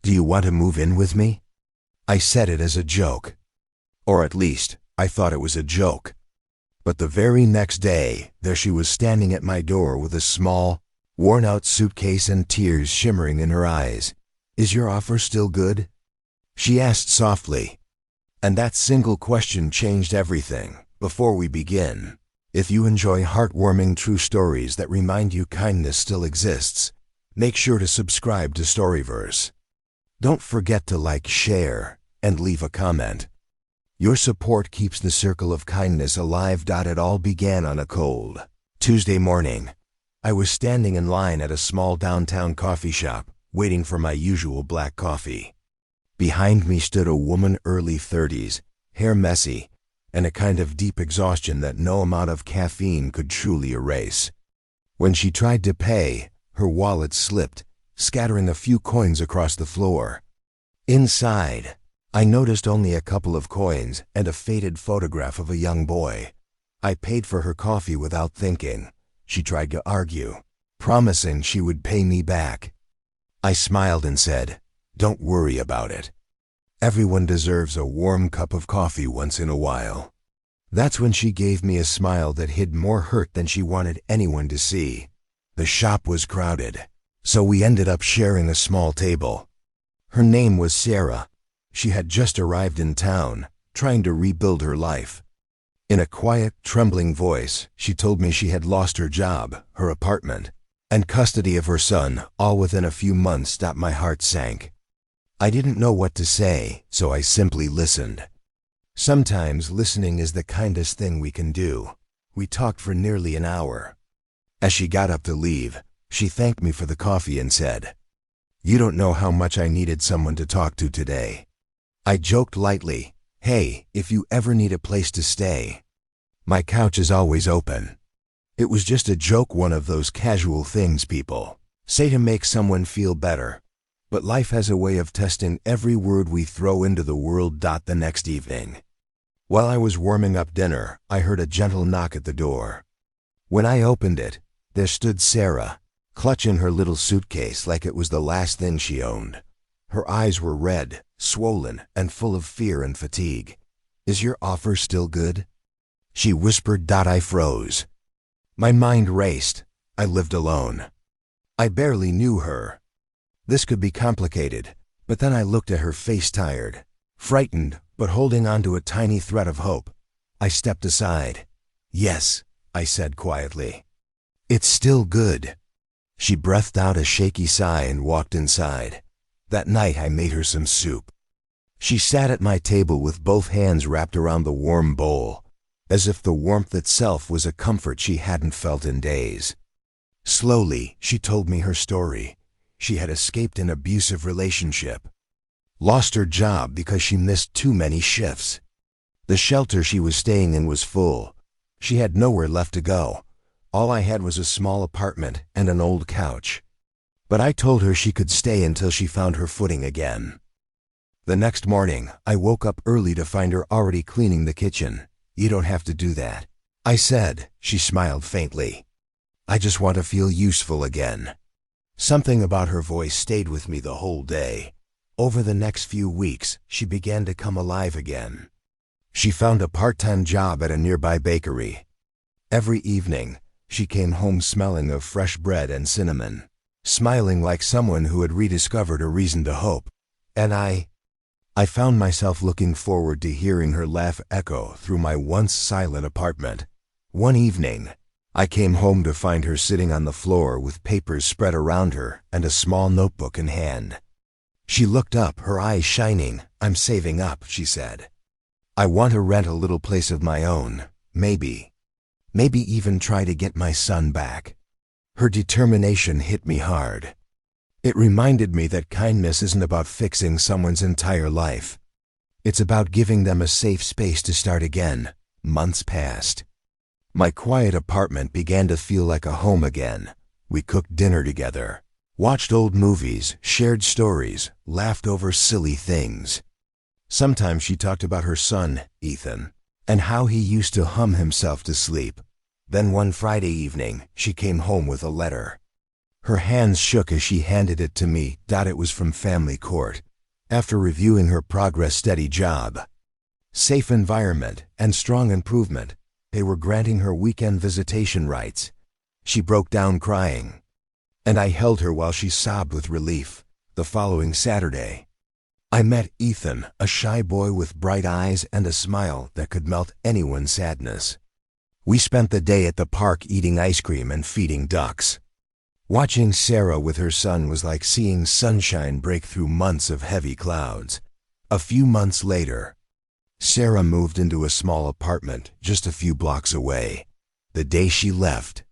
"Do you want to move in with me?" I said it as a joke. Or at least, I thought it was a joke. But the very next day, there she was standing at my door with a small, worn-out suitcase and tears shimmering in her eyes. "Is your offer still good?" she asked softly. And that single question changed everything. Before we begin, if you enjoy heartwarming true stories that remind you kindness still exists, make sure to subscribe to StoryVerse. Don't forget to like, share, and leave a comment. Your support keeps the circle of kindness alive. It all began on a cold Tuesday morning. I was standing in line at a small downtown coffee shop, waiting for my usual black coffee. Behind me stood a woman, early 30s, hair messy, and a kind of deep exhaustion that no amount of caffeine could truly erase. When she tried to pay, her wallet slipped, scattering a few coins across the floor. Inside, I noticed only a couple of coins and a faded photograph of a young boy. I paid for her coffee without thinking. She tried to argue, promising she would pay me back. I smiled and said, "Don't worry about it. Everyone deserves a warm cup of coffee once in a while." That's when she gave me a smile that hid more hurt than she wanted anyone to see. The shop was crowded, so we ended up sharing a small table. Her name was Sarah. She had just arrived in town, trying to rebuild her life. In a quiet, trembling voice, she told me she had lost her job, her apartment, and custody of her son, all within a few months. My heart sank. I didn't know what to say, so I simply listened. Sometimes listening is the kindest thing we can do. We talked for nearly an hour. As she got up to leave, she thanked me for the coffee and said, "You don't know how much I needed someone to talk to today." I joked lightly, "Hey, if you ever need a place to stay, my couch is always open." It was just a joke, one of those casual things people say to make someone feel better. But life has a way of testing every word we throw into the world. The next evening, while I was warming up dinner, I heard a gentle knock at the door. When I opened it, there stood Sarah, clutching her little suitcase like it was the last thing she owned. Her eyes were red, swollen, and full of fear and fatigue. "Is your offer still good?" she whispered. I froze. My mind raced. I lived alone. I barely knew her. This could be complicated, but then I looked at her face, tired, frightened, but holding on to a tiny thread of hope. I stepped aside. "Yes," I said quietly. "It's still good." She breathed out a shaky sigh and walked inside. That night I made her some soup. She sat at my table with both hands wrapped around the warm bowl, as if the warmth itself was a comfort she hadn't felt in days. Slowly, she told me her story. She had escaped an abusive relationship, lost her job because she missed too many shifts. The shelter she was staying in was full. She had nowhere left to go. All I had was a small apartment and an old couch. But I told her she could stay until she found her footing again. The next morning, I woke up early to find her already cleaning the kitchen. "You don't have to do that," I said. She smiled faintly. "I just want to feel useful again." Something about her voice stayed with me the whole day. Over the next few weeks, she began to come alive again. She found a part-time job at a nearby bakery. Every evening, she came home smelling of fresh bread and cinnamon, smiling like someone who had rediscovered a reason to hope. And I found myself looking forward to hearing her laugh echo through my once silent apartment. One evening, I came home to find her sitting on the floor with papers spread around her and a small notebook in hand. She looked up, her eyes shining. "I'm saving up," she said. "I want to rent a little place of my own, maybe even try to get my son back." Her determination hit me hard. It reminded me that kindness isn't about fixing someone's entire life. It's about giving them a safe space to start again. Months passed. My quiet apartment began to feel like a home again. We cooked dinner together, watched old movies, shared stories, laughed over silly things. Sometimes she talked about her son, Ethan, and how he used to hum himself to sleep. Then one Friday evening, she came home with a letter. Her hands shook as she handed it to me. It was from family court. After reviewing her progress, steady job, safe environment, and strong improvement, they were granting her weekend visitation rights. She broke down crying, and I held her while she sobbed with relief. The following Saturday, I met Ethan, a shy boy with bright eyes and a smile that could melt anyone's sadness. We spent the day at the park eating ice cream and feeding ducks. Watching Sarah with her son was like seeing sunshine break through months of heavy clouds. A few months later, Sarah moved into a small apartment just a few blocks away. The day she left,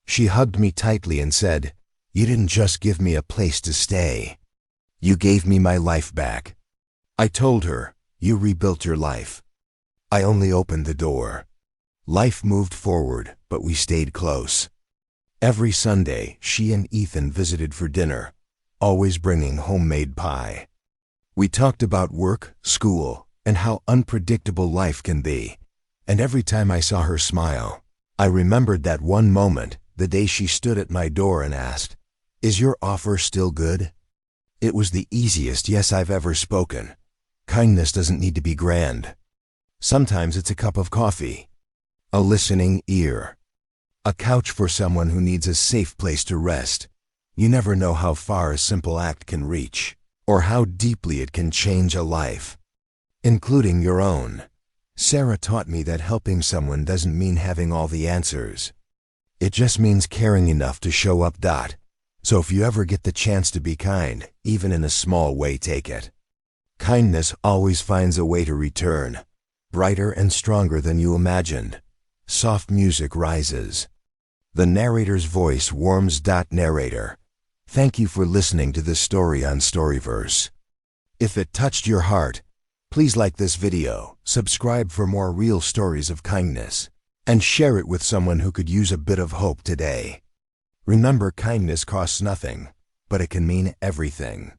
she hugged me tightly and said, "You didn't just give me a place to stay. You gave me my life back." I told her, "You rebuilt your life. I only opened the door." Life moved forward, but we stayed close. Every Sunday, she and Ethan visited for dinner, always bringing homemade pie. We talked about work, school, and how unpredictable life can be. And every time I saw her smile, I remembered that one moment, the day she stood at my door and asked, "Is your offer still good?" It was the easiest yes I've ever spoken. Kindness doesn't need to be grand. Sometimes it's a cup of coffee, a listening ear, a couch for someone who needs a safe place to rest. You never know how far a simple act can reach, or how deeply it can change a life, including your own. Sarah taught me that helping someone doesn't mean having all the answers. It just means caring enough to show up. So if you ever get the chance to be kind, even in a small way, take it. Kindness always finds a way to return, brighter and stronger than you imagined. Soft music rises. The narrator's voice warms. Narrator, thank you for listening to this story on StoryVerse. If it touched your heart, please like this video, subscribe for more real stories of kindness, and share it with someone who could use a bit of hope today. Remember, kindness costs nothing, but it can mean everything.